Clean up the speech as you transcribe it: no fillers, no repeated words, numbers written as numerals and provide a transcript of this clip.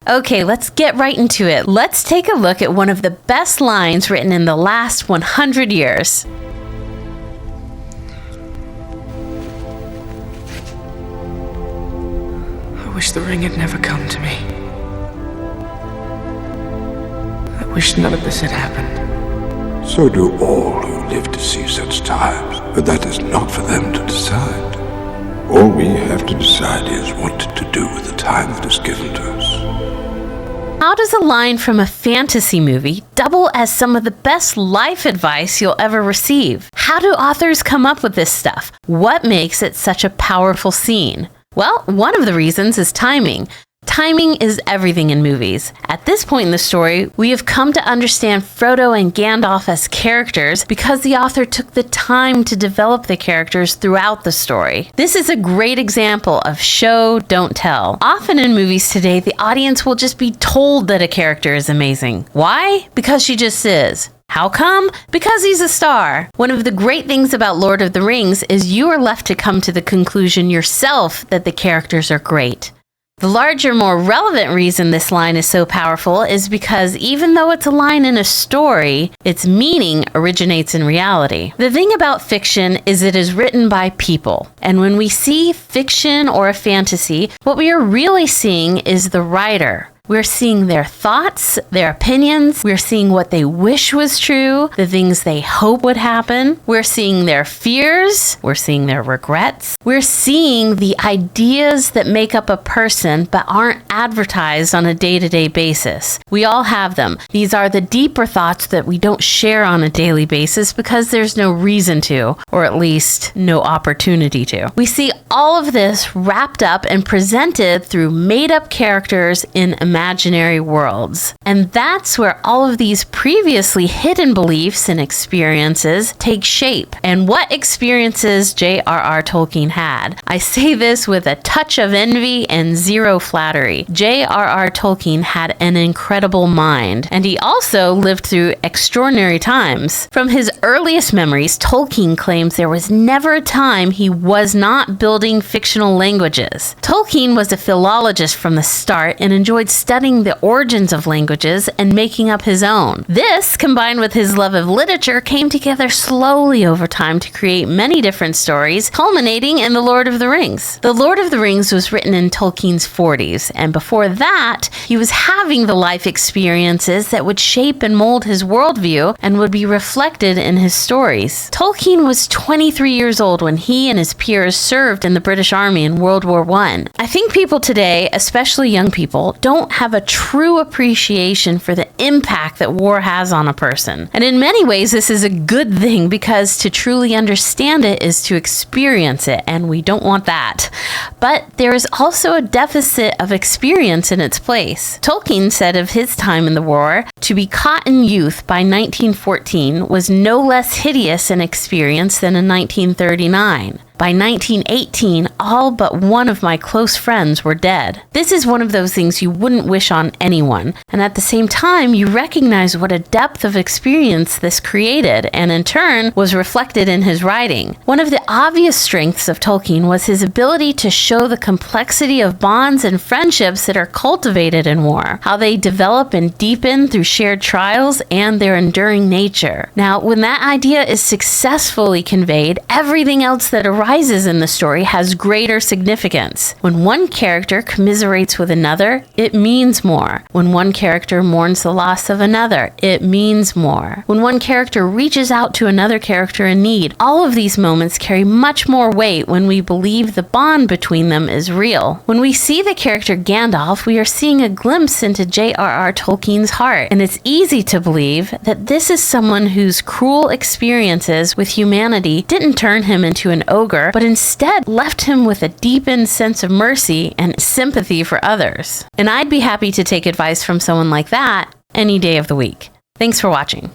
Okay, let's get right into it. Let's take a look at one of the best lines written in the last 100 years. I wish the ring had never come to me. I wish none of this had happened. So do all who live to see such times, but that is not for them to decide. All we have to decide is what to do with the time that is given to us. How does a line from a fantasy movie double as some of the best life advice you'll ever receive? How do authors come up with this stuff? What makes it such a powerful scene? Well, one of the reasons is timing. Timing is everything in movies. At this point in the story, we have come to understand Frodo and Gandalf as characters because the author took the time to develop the characters throughout the story. This is a great example of show, don't tell. Often in movies today, the audience will just be told that a character is amazing. Why? Because she just is. How come? Because he's a star. One of the great things about Lord of the Rings is you are left to come to the conclusion yourself that the characters are great. The larger, more relevant reason this line is so powerful is because even though it's a line in a story, its meaning originates in reality. The thing about fiction is it is written by people. And when we see fiction or a fantasy, what we are really seeing is the writer. We're seeing their thoughts, their opinions. We're seeing what they wish was true, the things they hope would happen. We're seeing their fears. We're seeing their regrets. We're seeing the ideas that make up a person but aren't advertised on a day-to-day basis. We all have them. These are the deeper thoughts that we don't share on a daily basis because there's no reason to, or at least no opportunity to. We see all of this wrapped up and presented through made-up characters in imaginary worlds. And that's where all of these previously hidden beliefs and experiences take shape. And what experiences J.R.R. Tolkien had. I say this with a touch of envy and zero flattery. J.R.R. Tolkien had an incredible mind, and he also lived through extraordinary times. From his earliest memories, Tolkien claims there was never a time he was not building fictional languages. Tolkien was a philologist from the start and enjoyed studying the origins of languages and making up his own. This, combined with his love of literature, came together slowly over time to create many different stories, culminating in The Lord of the Rings. The Lord of the Rings was written in Tolkien's 40s, and before that, he was having the life experiences that would shape and mold his worldview and would be reflected in his stories. Tolkien was 23 years old when he and his peers served in the British Army in World War I. I think people today, especially young people, don't have a true appreciation for the impact that war has on a person. And in many ways, this is a good thing because to truly understand it is to experience it, and we don't want that. But there is also a deficit of experience in its place. Tolkien said of his time in the war, to be caught in youth by 1914 was no less hideous an experience than in 1939. By 1918, all but one of my close friends were dead. This is one of those things you wouldn't wish on anyone, and at the same time, you recognize what a depth of experience this created, and in turn, was reflected in his writing. One of the obvious strengths of Tolkien was his ability to show the complexity of bonds and friendships that are cultivated in war, how they develop and deepen through shared trials and their enduring nature. Now, when that idea is successfully conveyed, everything else that arises in the story has greater significance. When one character commiserates with another, it means more. When one character mourns the loss of another, it means more. When one character reaches out to another character in need, all of these moments carry much more weight when we believe the bond between them is real. When we see the character Gandalf, we are seeing a glimpse into J.R.R. Tolkien's heart, and it's easy to believe that this is someone whose cruel experiences with humanity didn't turn him into an ogre, but instead left him with a deepened sense of mercy and sympathy for others. And I'd be happy to take advice from someone like that any day of the week. Thanks for watching.